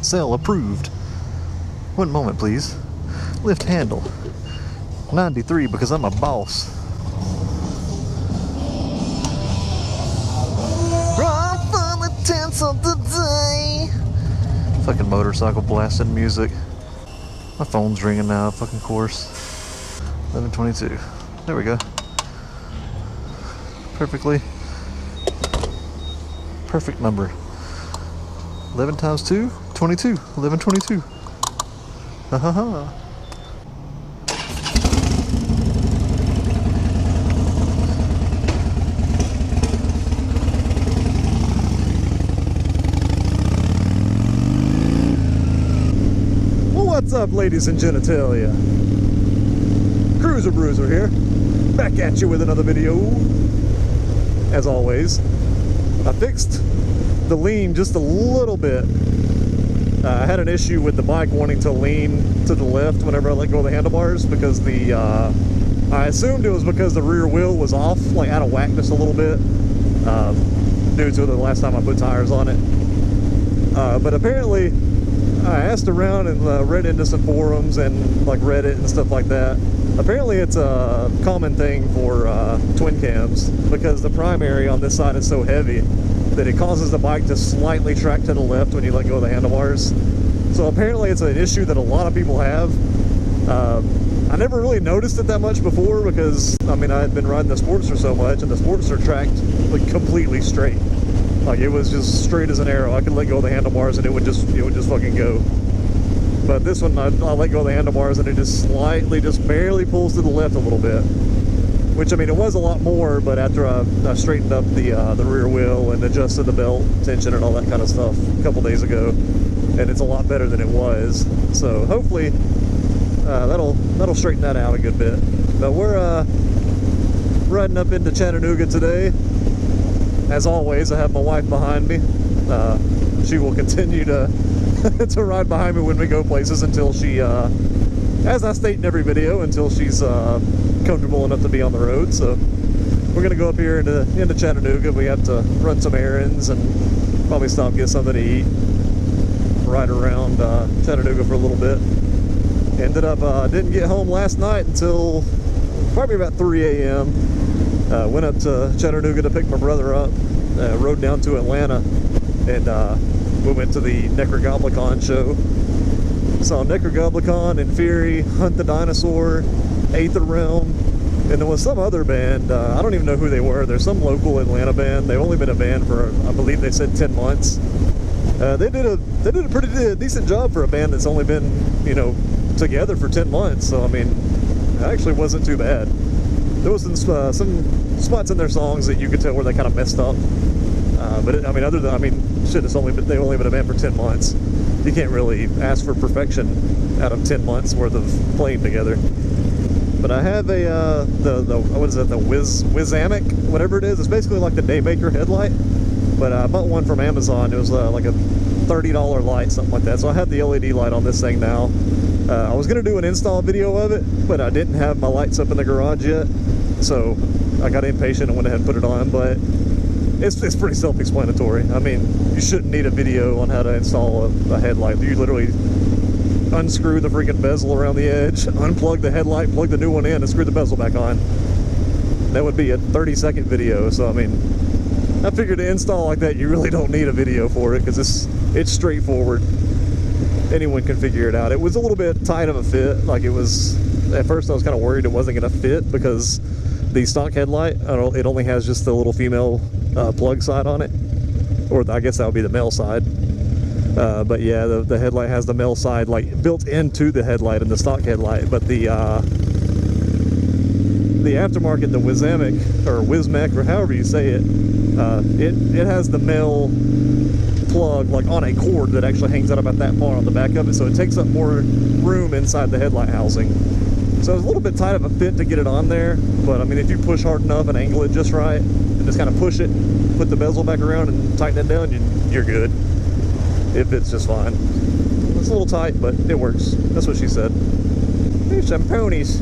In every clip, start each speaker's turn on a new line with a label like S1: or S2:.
S1: Sale approved. One moment, please. Lift handle. 93 because I'm a boss. Run for the tenth of the day. Fucking motorcycle blasting music. My phone's ringing now, fucking course. 11:22. There we go. Perfect number. 11 times 2, 22. 11:22. Ha ha ha. What's up, ladies and genitalia? Cruiser Bruiser here, back at you with another video. As always, I fixed the lean just a little bit. I had an issue with the bike wanting to lean to the left whenever I let go of the handlebars because I assumed it was because the rear wheel was off, like out of whack just a little bit, due to the last time I put tires on it. But apparently, I asked around and read into some forums and like Reddit and stuff like that. Apparently it's a common thing for twin cams because the primary on this side is so heavy that it causes the bike to slightly track to the left when you let go of the handlebars. So apparently it's an issue that a lot of people have. I never really noticed it that much before because, I mean, I had been riding the Sportster so much and the Sportster tracked like completely straight. Like it was just straight as an arrow. I could let go of the handlebars and it would just fucking go. But this one, I let go of the handlebars and it just slightly, just barely pulls to the left a little bit. Which, I mean, it was a lot more, but after I straightened up the rear wheel and adjusted the belt tension and all that kind of stuff a couple days ago, and it's a lot better than it was. So hopefully that'll straighten that out a good bit. But we're riding up into Chattanooga today. As always, I have my wife behind me. She will continue to to ride behind me when we go places until she, as I state in every video, until she's comfortable enough to be on the road. So we're gonna go up here into Chattanooga. We have to run some errands and probably stop and get something to eat. Ride around Chattanooga for a little bit. Ended up didn't get home last night until probably about 3 a.m. Went up to Chattanooga to pick my brother up, rode down to Atlanta, and we went to the Necrogoblicon show. Saw Necrogoblicon and Fury, Hunt the Dinosaur, Aether Realm, and there was some other band. I don't even know who they were. There's some local Atlanta band. They've only been a band for, I believe they said 10 months. They did a pretty decent job for a band that's only been, you know, together for 10 months. So I mean, it actually wasn't too bad. There was some spots in their songs that you could tell where they kind of messed up. But I mean, shit, they've only been a band for 10 months. You can't really ask for perfection out of 10 months worth of playing together. But I have a what is it, the Wizamic, whatever it is. It's basically like the Daymaker headlight. But I bought one from Amazon. It was like a $30 light, something like that. So I have the LED light on this thing now. I was gonna do an install video of it, but I didn't have my lights up in the garage yet. So I got impatient and went ahead and put it on, but it's pretty self-explanatory. I mean, you shouldn't need a video on how to install a headlight. You literally unscrew the freaking bezel around the edge, unplug the headlight, plug the new one in, and screw the bezel back on. That would be a 30-second video. So I mean, I figured to install like that, you really don't need a video for it because it's straightforward. Anyone can figure it out. It was a little bit tight of a fit. Like it was, at first I was kind of worried it wasn't going to fit because the stock headlight, it only has just the little female plug side on it, or I guess that would be the male side. But yeah, the headlight has the male side like built into the headlight in the stock headlight, but the aftermarket, the Wizamic or Wizmec or however you say it, it has the male plug like on a cord that actually hangs out about that far on the back of it, so it takes up more room inside the headlight housing. So it was a little bit tight of a fit to get it on there, but I mean, if you push hard enough and angle it just right and just kind of push it, put the bezel back around and tighten it down, you're good. It fits just fine. It's a little tight, but it works. That's what she said. There's some ponies.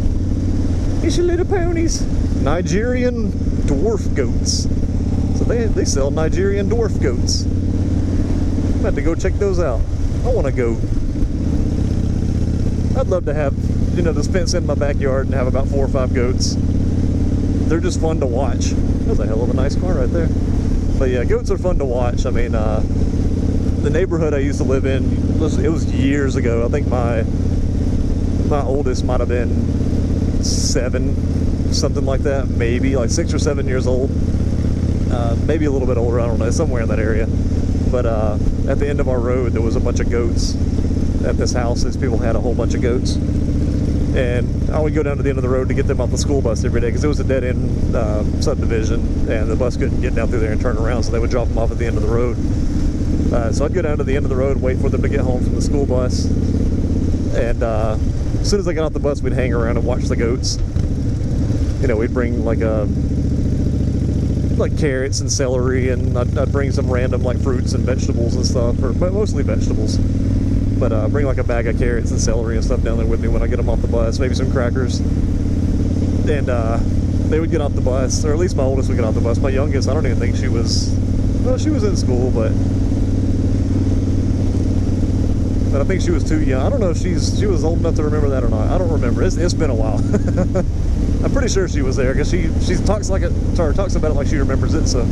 S1: There's some little ponies. Nigerian dwarf goats. So they sell Nigerian dwarf goats. I'm about to go check those out. I want a goat. I'd love to have, you know, this fence in my backyard and have about 4 or 5 goats. They're just fun to watch. That's a hell of a nice car right there. But yeah, goats are fun to watch. I mean, the neighborhood I used to live in, it was years ago. I think my oldest might have been 7, something like that, maybe like 6 or 7 years old. Maybe a little bit older, I don't know, somewhere in that area. But at the end of our road, there was a bunch of goats at this house. These people had a whole bunch of goats. And I would go down to the end of the road to get them off the school bus every day, because it was a dead-end subdivision, and the bus couldn't get down through there and turn around, so they would drop them off at the end of the road. So I'd go down to the end of the road and wait for them to get home from the school bus. And as soon as they got off the bus, we'd hang around and watch the goats. You know, we'd bring like carrots and celery, and I'd bring some random like fruits and vegetables and stuff, but mostly vegetables. But bring like a bag of carrots and celery and stuff down there with me when I get them off the bus, maybe some crackers. And they would get off the bus, or at least my oldest would get off the bus. My youngest, I don't even think she was, well, she was in school, but I think she was too young. I don't know if she was old enough to remember that or not. I don't remember. It's been a while. I'm pretty sure she was there, because she talks about it like she remembers it. So,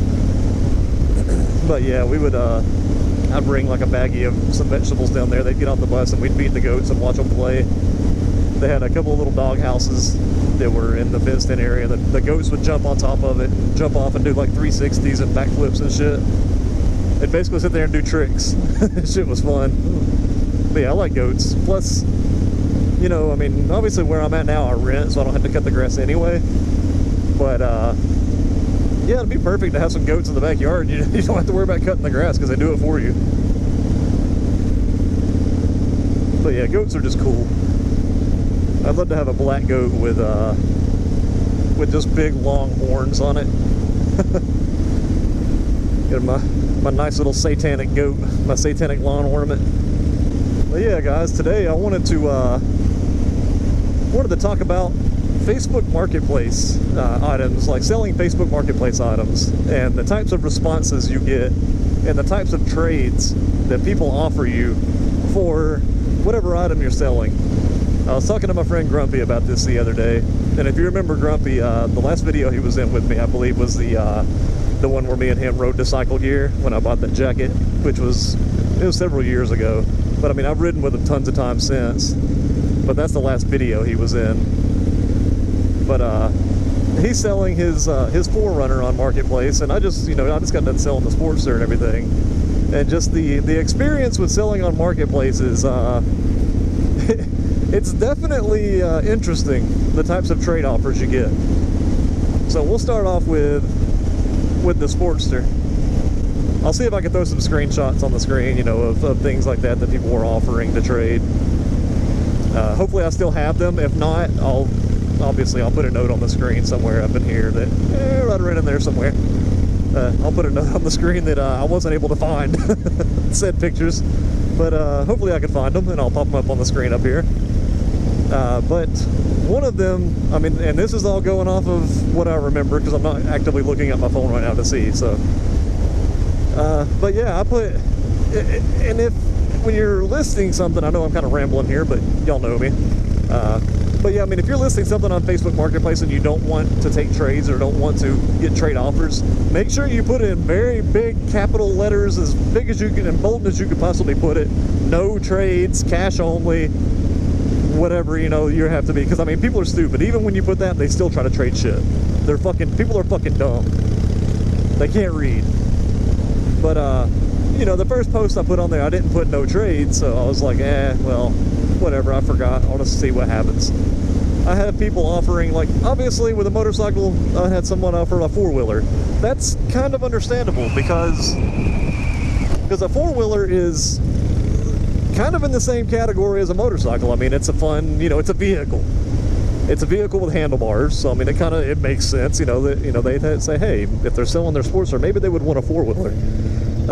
S1: but yeah, we would. I'd bring like a baggie of some vegetables down there. They'd get off the bus and we'd feed the goats and watch them play. They had a couple of little dog houses that were in the fenced-in area. The goats would jump on top of it, jump off and do like 360s and backflips and shit. They'd basically sit there and do tricks. Shit was fun. But yeah, I like goats. Plus, you know, I mean, obviously where I'm at now I rent, so I don't have to cut the grass anyway. But yeah, it'd be perfect to have some goats in the backyard. You don't have to worry about cutting the grass, because they do it for you. But yeah, goats are just cool. I'd love to have a black goat with just big long horns on it. Get my nice little satanic goat, my satanic lawn ornament. But yeah, guys, today I wanted to talk about Facebook Marketplace items, like selling Facebook Marketplace items, and the types of responses you get, and the types of trades that people offer you for whatever item you're selling. I was talking to my friend Grumpy about this the other day, and if you remember Grumpy, the last video he was in with me, I believe, was the one where me and him rode to Cycle Gear when I bought that jacket, which was several years ago. But I mean, I've ridden with him tons of times since, but that's the last video he was in. But he's selling his 4Runner on Marketplace, and I just got done selling the Sportster and everything, and just the experience with selling on Marketplace is it's definitely interesting, the types of trade offers you get. So we'll start off with the Sportster. I'll see if I can throw some screenshots on the screen, you know, of things like that people were offering to trade. Hopefully I still have them. If not, I'll put a note on the screen somewhere up in here that, right around in there somewhere. I'll put a note on the screen that I wasn't able to find said pictures, but hopefully I can find them, and I'll pop them up on the screen up here. But one of them, I mean, and this is all going off of what I remember, because I'm not actively looking at my phone right now to see, so. But yeah, I put, and when you're listing something, I know I'm kind of rambling here, but y'all know me. But yeah, I mean, if you're listing something on Facebook Marketplace and you don't want to take trades or don't want to get trade offers, make sure you put in very big capital letters, as big as you can and bold as you could possibly put it. No trades, cash only, whatever, you know, you have to be. Because I mean, people are stupid. Even when you put that, they still try to trade shit. People are fucking dumb. They can't read. But you know, the first post I put on there, I didn't put no trades, so I was like, well, whatever, I forgot. I'll just see what happens. I had people offering, like, obviously with a motorcycle, I had someone offer a 4-wheeler. That's kind of understandable, because a 4-wheeler is kind of in the same category as a motorcycle. I mean, it's a fun, you know, it's a vehicle. It's a vehicle with handlebars, so I mean, it makes sense, you know, that, you know, they say, hey, if they're selling their Sportster, maybe they would want a 4-wheeler.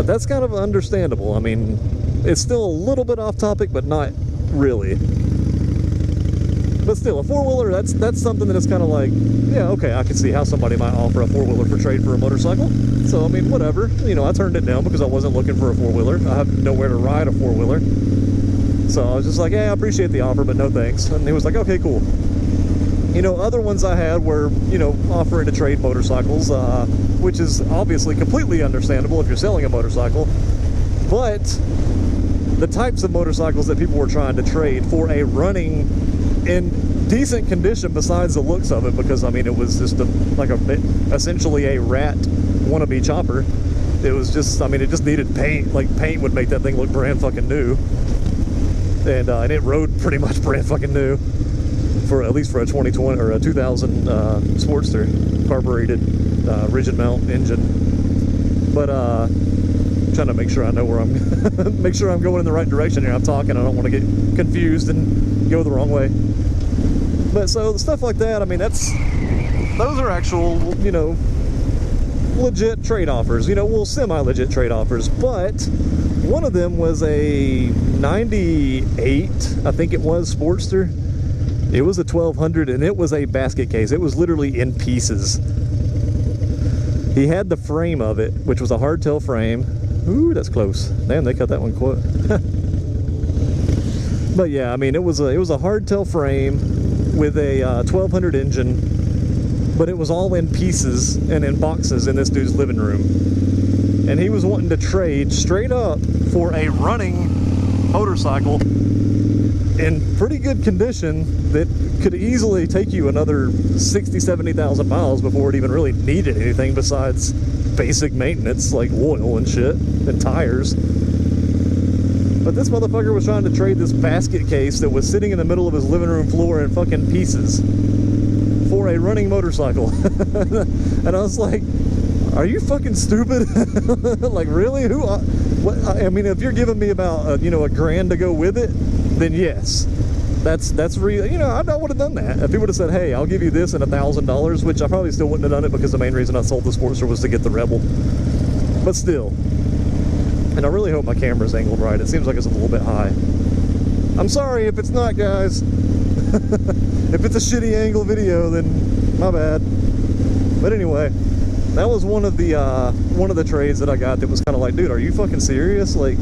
S1: That's kind of understandable. I mean, it's still a little bit off topic, but not really. But still, a four-wheeler, that's something that is kind of like, yeah, okay, I can see how somebody might offer a four-wheeler for trade for a motorcycle. So, I mean, whatever. You know, I turned it down because I wasn't looking for a four-wheeler. I have nowhere to ride a four-wheeler. So I was just like, yeah, I appreciate the offer, but no thanks. And he was like, okay, cool. You know, other ones I had were, you know, offering to trade motorcycles, which is obviously completely understandable if you're selling a motorcycle. But the types of motorcycles that people were trying to trade for a running in decent condition besides the looks of it, because I mean it was just essentially a rat wannabe chopper. It was just, I mean, it just needed paint. Like paint would make that thing look brand fucking new, and it rode pretty much brand fucking new for at least for a 2020 or a 2000 Sportster carbureted rigid mount engine. But trying to make sure I know where I'm make sure I'm going in the right direction here. I'm talking, I don't want to get confused and go the wrong way. But so stuff like that, I mean, those are actual, you know, legit trade offers, you know, well, semi-legit trade offers. But one of them was a 98, I think it was, Sportster. It was a 1200, and it was a basket case. It was literally in pieces. He had the frame of it, which was a hardtail frame. Ooh, that's close. Damn, they cut that one quick. But yeah, I mean, it was a hardtail frame with a 1200 engine, but it was all in pieces and in boxes in this dude's living room. And he was wanting to trade straight up for a running motorcycle in pretty good condition that could easily take you another 60, 70,000 miles before it even really needed anything besides basic maintenance like oil and shit and tires. But this motherfucker was trying to trade this basket case that was sitting in the middle of his living room floor in fucking pieces for a running motorcycle. And I was like, are you fucking stupid? Like, really? What? I mean, if you're giving me about you know, $1,000 to go with it, then yes, that's real. You know, I would have done that if he would have said, hey, I'll give you this and $1,000, which I probably still wouldn't have done it, because the main reason I sold the Sportster was to get the Rebel. But still, and I really hope my camera's angled right. It seems like it's a little bit high. I'm sorry if it's not, guys. If it's a shitty angle video, then my bad. But anyway, that was one of the trades that I got that was kind of like, dude, are you fucking serious? Like,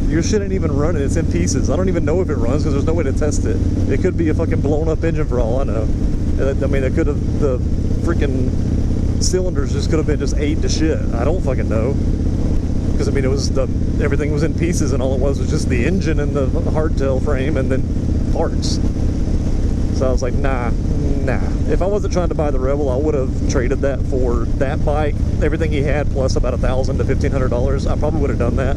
S1: your shit ain't even running. It's in pieces. I don't even know if it runs because there's no way to test it. It could be a fucking blown up engine for all I know. I mean, it could have, the freaking cylinders just could have been just ate to shit. I don't fucking know. Because I mean, it was everything was in pieces, and all it was just the engine and the hardtail frame and then parts. So I was like, nah. If I wasn't trying to buy the Rebel, I would have traded that for that bike, everything he had, plus about $1,000 to $1,500. I probably would have done that,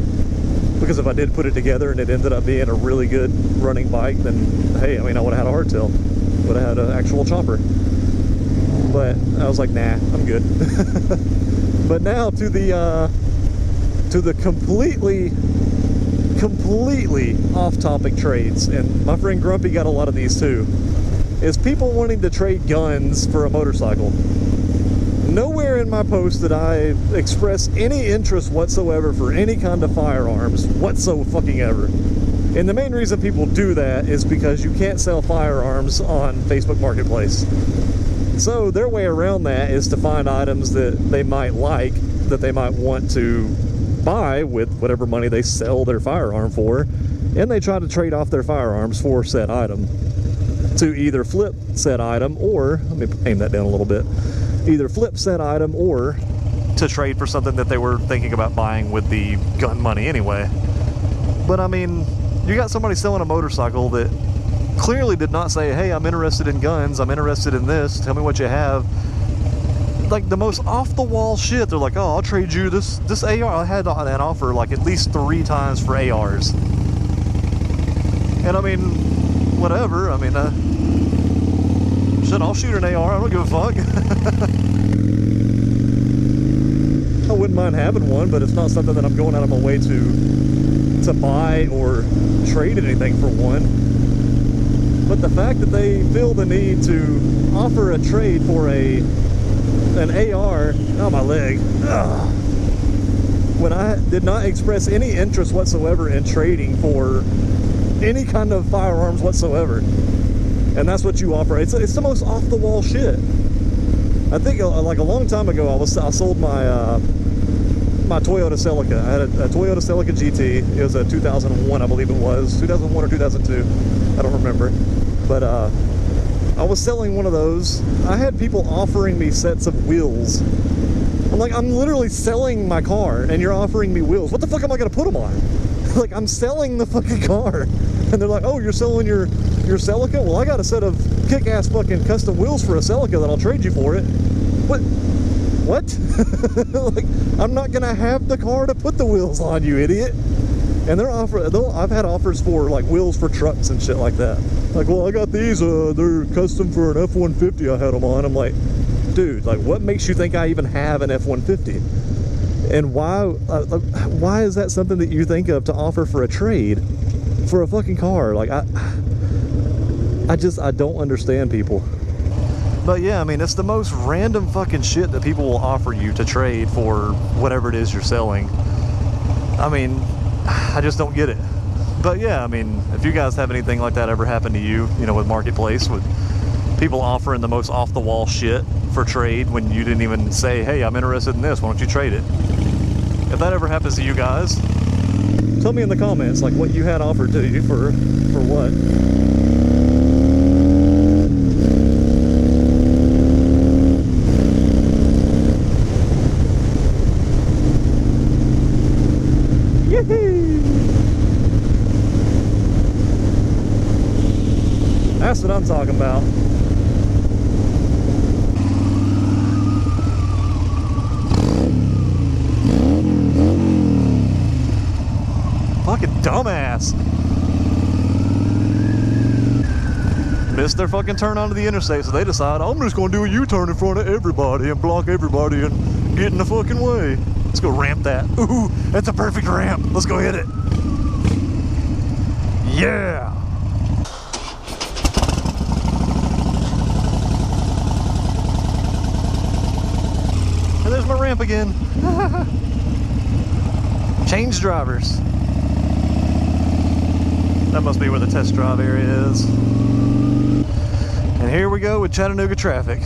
S1: because if I did put it together and it ended up being a really good running bike, then hey, I mean, I would have had a hardtail, would have had an actual chopper. But I was like, nah, I'm good. But now to the completely off-topic trades, and my friend Grumpy got a lot of these too, is people wanting to trade guns for a motorcycle. Nowhere in my post did I express any interest whatsoever for any kind of firearms whatsoever. And the main reason people do that is because you can't sell firearms on Facebook Marketplace. So their way around that is to find items that they might like, that they might want to buy with whatever money they sell their firearm for, and they try to trade off their firearms for said item, to either flip said item, or, let me aim that down a little bit, either flip said item or to trade for something that they were thinking about buying with the gun money anyway. But I mean, you got somebody selling a motorcycle that clearly did not say, hey, I'm interested in guns, I'm interested in this, tell me what you have. Like the most off-the-wall shit. They're like, oh, I'll trade you this AR. I had an offer like at least 3 times for ARs. And I mean, whatever. I mean, shit, I'll shoot an AR. I don't give a fuck. I wouldn't mind having one, but it's not something that I'm going out of my way to buy or trade anything for one. But the fact that they feel the need to offer a trade for an AR, oh, my leg, ugh, when I did not express any interest whatsoever in trading for any kind of firearms whatsoever. and that's what you offer. It's the most off-the-wall shit. I think like a long time ago, I sold my my Toyota Celica. I had a Toyota Celica GT. It was a 2001, I believe it was 2001 or 2002. I don't remember, but I was selling one of those. I had people offering me sets of wheels. I'm like, I'm literally selling my car, and you're offering me wheels. What the fuck am I gonna put them on? Like, I'm selling the fucking car, and they're like, oh, you're selling your Celica? Well, I got a set of kick-ass fucking custom wheels for a Celica that I'll trade you for it. What? Like, I'm not gonna have the car to put the wheels on, you idiot. And I've had offers for like wheels for trucks and shit like that. Like, well, I got these, they're custom for an F-150. I had them on. I'm like, dude, like, what makes you think I even have an F-150? And why is that something that you think of to offer for a trade for a fucking car? Like, I don't understand people. But yeah, I mean, it's the most random fucking shit that people will offer you to trade for whatever it is you're selling. I mean, I just don't get it. But yeah, I mean, if you guys have anything like that ever happen to you, you know, with Marketplace, with people offering the most off-the-wall shit for trade when you didn't even say, hey, I'm interested in this, why don't you trade it? If that ever happens to you guys, tell me in the comments, like, what you had offered to you for what. That's what I'm talking about. Fucking dumbass. Missed their fucking turn onto the interstate, so they decide, I'm just gonna do a U-turn in front of everybody and block everybody and get in the fucking way. Let's go ramp that. Ooh, that's a perfect ramp. Let's go hit it. Yeah. And there's my ramp again. Change drivers. That must be where the test drive area is. And here we go with Chattanooga traffic.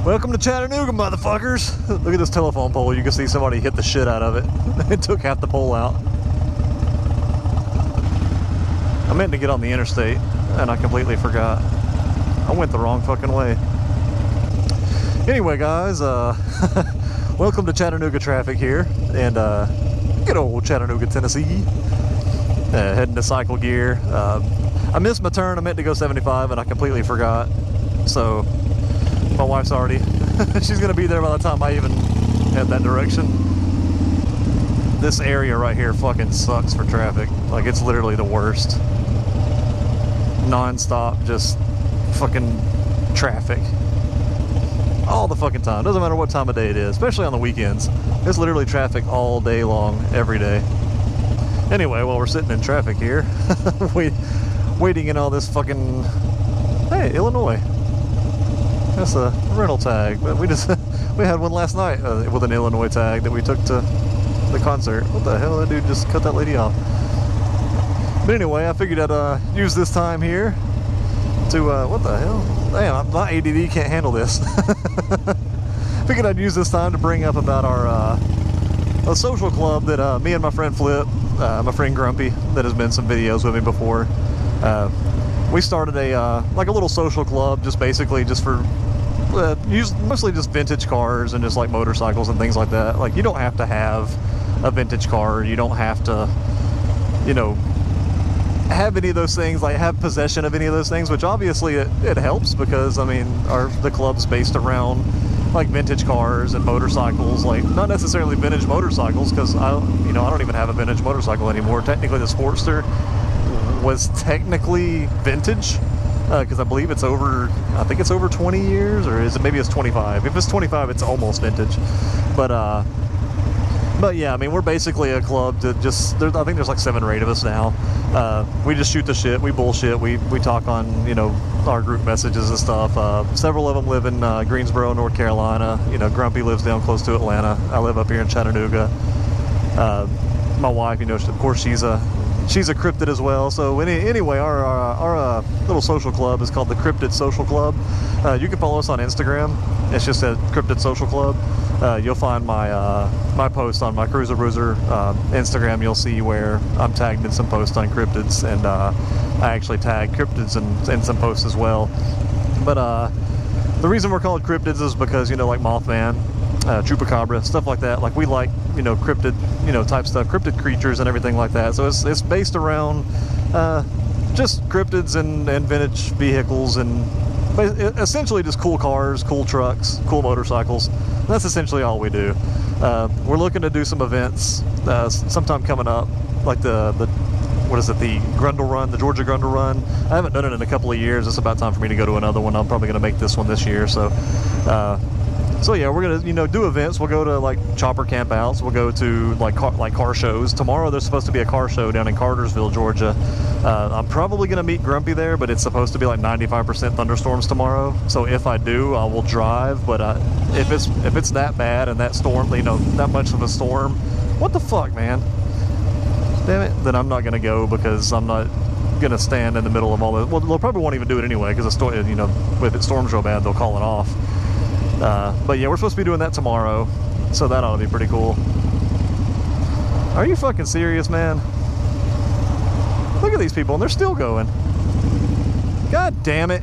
S1: Welcome to Chattanooga, motherfuckers. Look at this telephone pole. You can see somebody hit the shit out of it. It took half the pole out. I meant to get on the interstate, and I completely forgot. I went the wrong fucking way. Anyway, guys, welcome to Chattanooga traffic here, and good old Chattanooga, Tennessee. Heading to cycle gear. I missed my turn. I meant to go 75, and I completely forgot. So my wife's already, she's gonna be there by the time I even head that direction. This area right here fucking sucks for traffic. Like, it's literally the worst. Non-stop, just fucking traffic. All the fucking time. Doesn't matter what time of day it is, especially on the weekends. There's literally traffic all day long, every day. Anyway, while we're sitting in traffic here, waiting in all this fucking, hey, Illinois. That's a rental tag, but we had one last night with an Illinois tag that we took to the concert. What the hell? That dude just cut that lady off. But anyway, I figured I'd use this time here to, what the hell? Damn, my ADD can't handle this. Figured I'd use this time to bring up about our a social club that me and my friend Flip, my friend Grumpy, that has been some videos with me before. We started like a little social club, just basically just for mostly just vintage cars and just like motorcycles and things like that. Like, you don't have to have a vintage car. You don't have to, you know, have any of those things, like have possession of any of those things, which obviously it helps, because I mean the club's based around like vintage cars and motorcycles, like not necessarily vintage motorcycles, because I don't even have a vintage motorcycle anymore. Technically the Sportster was technically vintage, because I believe it's over, I think it's over 20 years, or is it, maybe it's 25. If it's 25, it's almost vintage. But yeah, I mean, we're basically a club that just, I think there's like 7 or 8 of us now. We just shoot the shit, we bullshit, we talk on, you know, our group messages and stuff. Several of them live in Greensboro, North Carolina. You know, Grumpy lives down close to Atlanta. I live up here in Chattanooga. My wife, you know, of course, she's a she's a cryptid as well. So anyway, our little social club is called the Cryptid Social Club. You can follow us on Instagram. It's just at Cryptid Social Club. You'll find my post on my Cruiser Bruiser Instagram. You'll see where I'm tagged in some posts on cryptids, and I actually tag cryptids in some posts as well. But the reason we're called cryptids is because, you know, like Mothman, Chupacabra, stuff like that. Like, we like, you know, cryptid, you know, type stuff, cryptid creatures and everything like that. So it's based around just cryptids and vintage vehicles, and essentially just cool cars, cool trucks, cool motorcycles. That's essentially all we do. We're looking to do some events sometime coming up, like the what is it, the Grundle Run, the Georgia Grundle Run. I haven't done it in a couple of years. It's about time for me to go to another one. I'm probably going to make this one this year. So yeah, we're gonna, you know, do events. We'll go to like chopper campouts. We'll go to like car shows. Tomorrow there's supposed to be a car show down in Cartersville, Georgia. I'm probably gonna meet Grumpy there, but it's supposed to be like 95% thunderstorms tomorrow. So if I do, I will drive. But if it's that bad and that storm, you know, that much of a storm, what the fuck, man? Damn it! Then I'm not gonna go, because I'm not gonna stand in the middle of all this. Well, they'll probably won't even do it anyway, because you know, if it storms real bad, they'll call it off. But yeah, we're supposed to be doing that tomorrow, so that ought to be pretty cool. Are you fucking serious, man? Look at these people, and they're still going. God damn it.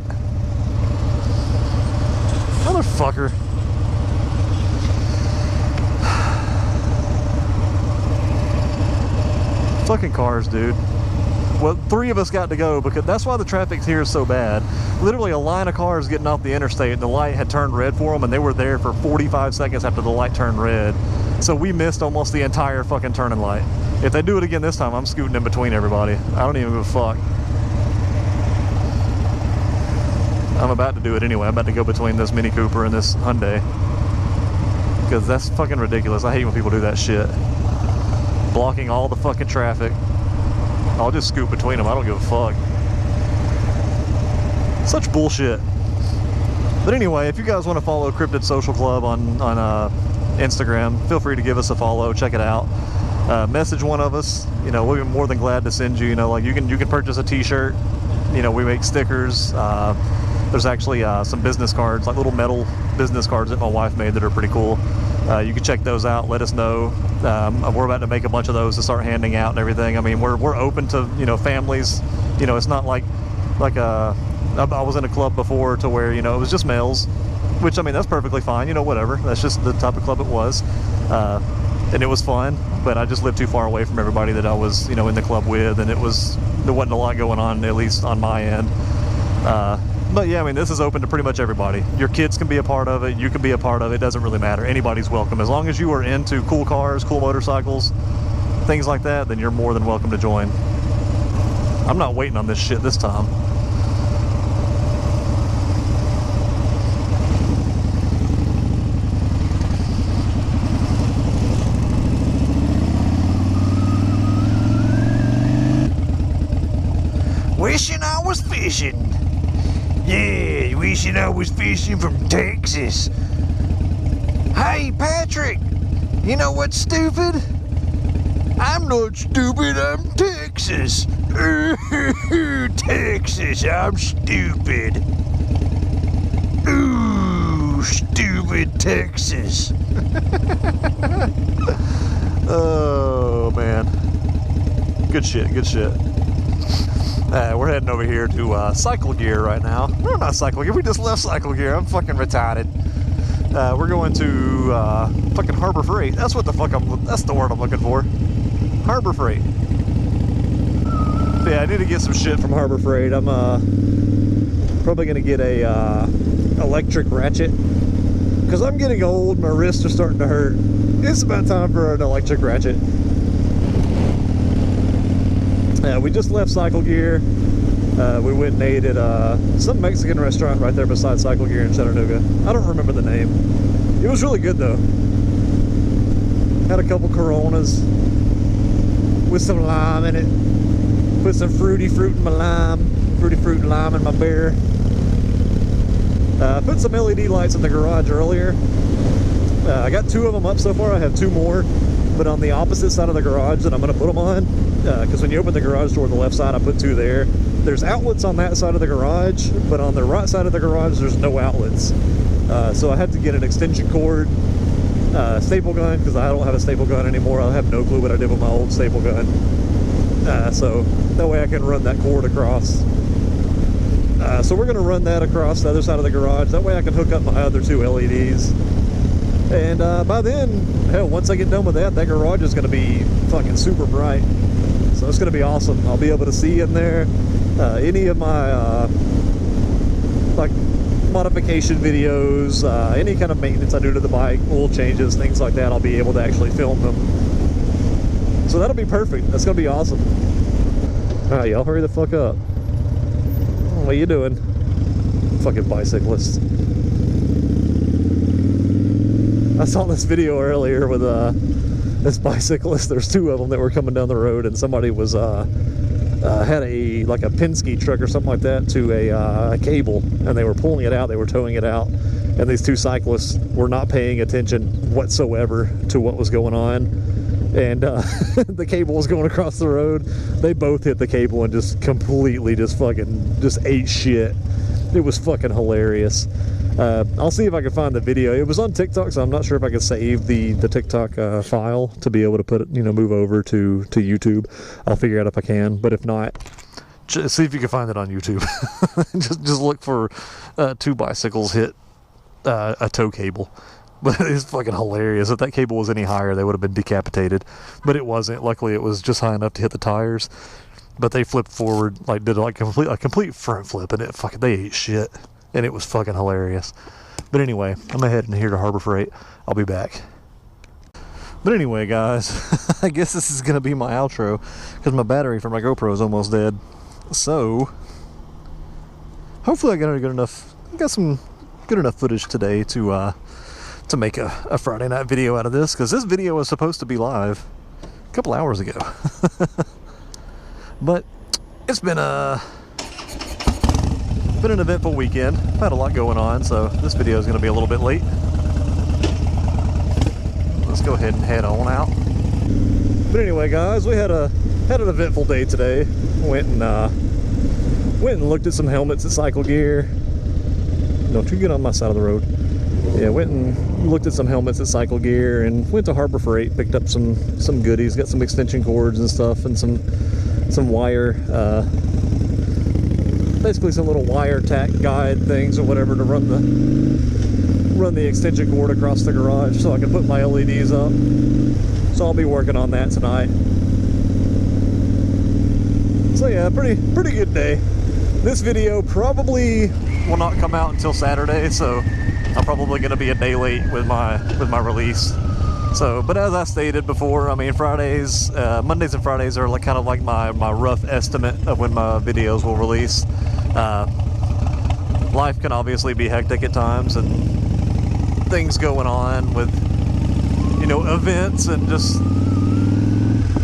S1: Motherfucker. Fucking cars, dude. Well, 3 of us got to go, because that's why the traffic here is so bad. Literally a line of cars getting off the interstate, and the light had turned red for them, and they were there for 45 seconds after the light turned red. So we missed almost the entire fucking turning light. If they do it again this time, I'm scooting in between everybody. I don't even give a fuck. I'm about to do it anyway. I'm about to go between this Mini Cooper and this Hyundai, because that's fucking ridiculous. I hate when people do that shit. Blocking all the fucking traffic. I'll just scoot between them. I don't give a fuck. Such bullshit. But anyway, if you guys want to follow Cryptid Social Club on Instagram, feel free to give us a follow. Check it out. Message one of us. You know, we'll be more than glad to send you. You know, like you can purchase a T-shirt. You know, we make stickers. There's actually some business cards, like little metal business cards that my wife made that are pretty cool. You can check those out. Let us know. We're about to make a bunch of those to start handing out and everything. I mean, we're open to, you know, families. You know, it's not like I was in a club before to where, you know, it was just males, which, I mean, that's perfectly fine. You know, whatever. That's just the type of club it was, and it was fun. But I just lived too far away from everybody that I was, you know, in the club with, and there wasn't a lot going on, at least on my end. But yeah, I mean, this is open to pretty much everybody. Your kids can be a part of it. You can be a part of it. It doesn't really matter. Anybody's welcome. As long as you are into cool cars, cool motorcycles, things like that, then you're more than welcome to join. I'm not waiting on this shit this time.
S2: Wishing I was fishing. Yeah, wishing I was fishing from Texas. Hey, Patrick, you know what's stupid? I'm not stupid, I'm Texas. Texas, I'm stupid. Ooh, stupid Texas.
S1: Oh, man. Good shit, good shit. We're heading over here to Cycle Gear right now. We're not Cycle Gear, we just left Cycle Gear. I'm fucking retarded. We're going to fucking Harbor Freight. That's what the fuck that's the word I'm looking for. Harbor Freight. Yeah, I need to get some shit from Harbor Freight. I'm probably gonna get a electric ratchet, because I'm getting old, my wrists are starting to hurt. It's about time for an electric ratchet. We just left Cycle Gear. We went and ate at some Mexican restaurant right there beside Cycle Gear in Chattanooga. I don't remember the name. It was really good though. Had a couple Coronas with some lime in it. Put some fruit in my lime. Fruity fruit and lime in my beer. Put some LED lights in the garage earlier. I got 2 of them up so far. I have 2 more, but on the opposite side of the garage that I'm going to put them on. because when you open the garage door on the left side, I put 2 there. There's outlets on that side of the garage, but on the right side of the garage, there's no outlets. So I had to get an extension cord, staple gun, because I don't have a staple gun anymore. I have no clue what I did with my old staple gun. So that way I can run that cord across. So we're going to run that across the other side of the garage. That way I can hook up my other 2 LEDs. And by then, hell, once I get done with that, that garage is going to be fucking super bright. So it's going to be awesome. I'll be able to see in there any of my like modification videos, any kind of maintenance I do to the bike, oil changes, things like that. I'll be able to actually film them. So that'll be perfect. That's going to be awesome. All right, y'all, hurry the fuck up. What are you doing? Fucking bicyclist. I saw this video earlier with this bicyclist. There's 2 of them that were coming down the road, and somebody was had like a Penske truck or something like that to a cable, and they were pulling it out. They were towing it out, and these 2 cyclists were not paying attention whatsoever to what was going on. And the cable was going across the road. They both hit the cable and just completely just ate shit. It was fucking hilarious. I'll see if I can find the video. It was on TikTok, so I'm not sure if I can save the TikTok file to be able to put it, move over to YouTube. I'll figure out if I can, but if not, just see if you can find it on YouTube. just look for 2 bicycles hit a tow cable. But it's fucking hilarious. If that cable was any higher, they would have been decapitated. But it wasn't. Luckily, it was just high enough to hit the tires. But they flipped forward, did a complete front flip, and they ate shit. And it was fucking hilarious. But anyway, I'm heading here to Harbor Freight. I'll be back. But anyway, guys, I guess this is going to be my outro, because my battery for my GoPro is almost dead. So, hopefully I got some good enough footage today to make a Friday night video out of this, because this video was supposed to be live a couple hours ago. But it's been an eventful weekend. I've had a lot going on, so this video is going to be a little bit late. Let's go ahead and head on out. But anyway, guys, we had an eventful day today. Went and looked at some helmets at Cycle Gear. Don't you get on my side of the road. Yeah, went and looked at some helmets at Cycle Gear and went to Harbor Freight, picked up some goodies, got some extension cords and stuff, and some wire, basically some little wire tack guide things or whatever to run the extension cord across the garage so I can put my LEDs up. So I'll be working on that tonight. So yeah, pretty good day. This video probably will not come out until Saturday, so I'm probably going to be a day late with my release. So, but as I stated before, I mean, Mondays and Fridays are kind of like my rough estimate of when my videos will release. Life can obviously be hectic at times, and things going on with, events and just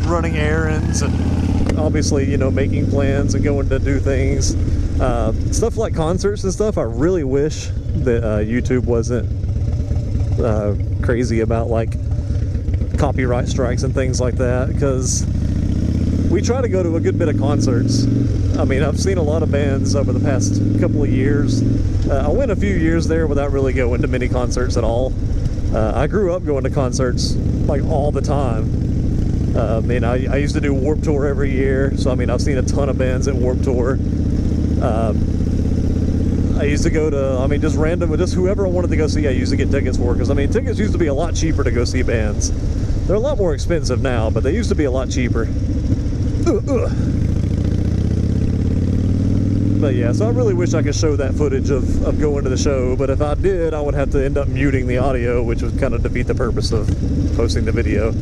S1: running errands and obviously, making plans and going to do things. Stuff like concerts and stuff, I really wish that YouTube wasn't crazy about copyright strikes and things like that, because we try to go to a good bit of concerts. I mean, I've seen a lot of bands over the past couple of years. I went a few years there without really going to many concerts at all. I grew up going to concerts all the time. I mean, I used to do Warped Tour every year, so I mean, I've seen a ton of bands at Warped Tour. I used to go to, just whoever I wanted to go see, I used to get tickets for, because I mean, tickets used to be a lot cheaper to go see bands. They're a lot more expensive now, but they used to be a lot cheaper. But yeah, so I really wish I could show that footage of going to the show, but if I did, I would have to end up muting the audio, which would kind of defeat the purpose of posting the video.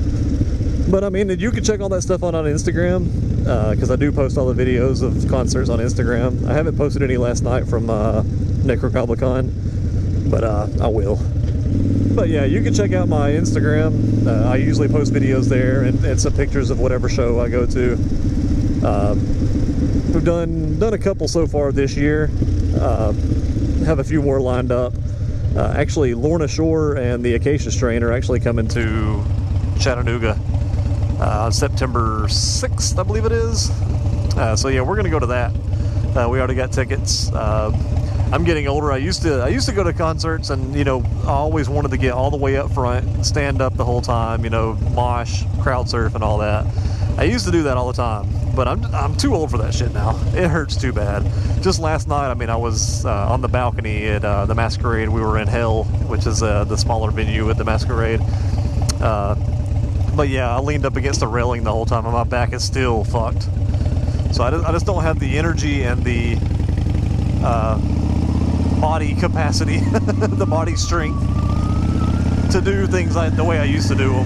S1: But I mean, you can check all that stuff on Instagram, because I do post all the videos of concerts on Instagram. I haven't posted any last night from Necrogoblicon, but I will. But yeah, you can check out my Instagram. I usually post videos there and some pictures of whatever show I go to. We've done a couple so far this year. Have a few more lined up. Actually, Lorna Shore and the Acacia Strain are actually coming to Chattanooga September 6th, I believe it is. So yeah, we're gonna go to that. We already got tickets. I'm getting older. I used to go to concerts, and I always wanted to get all the way up front, stand up the whole time, mosh, crowd surf, and all that. I used to do that all the time, but I'm too old for that shit now. It hurts too bad. Just last night, I was on the balcony at the Masquerade. We were in Hell, which is the smaller venue at the Masquerade. But yeah, I leaned up against the railing the whole time, and my back is still fucked. So I just don't have the energy and the body capacity, the body strength to do things the way I used to do them.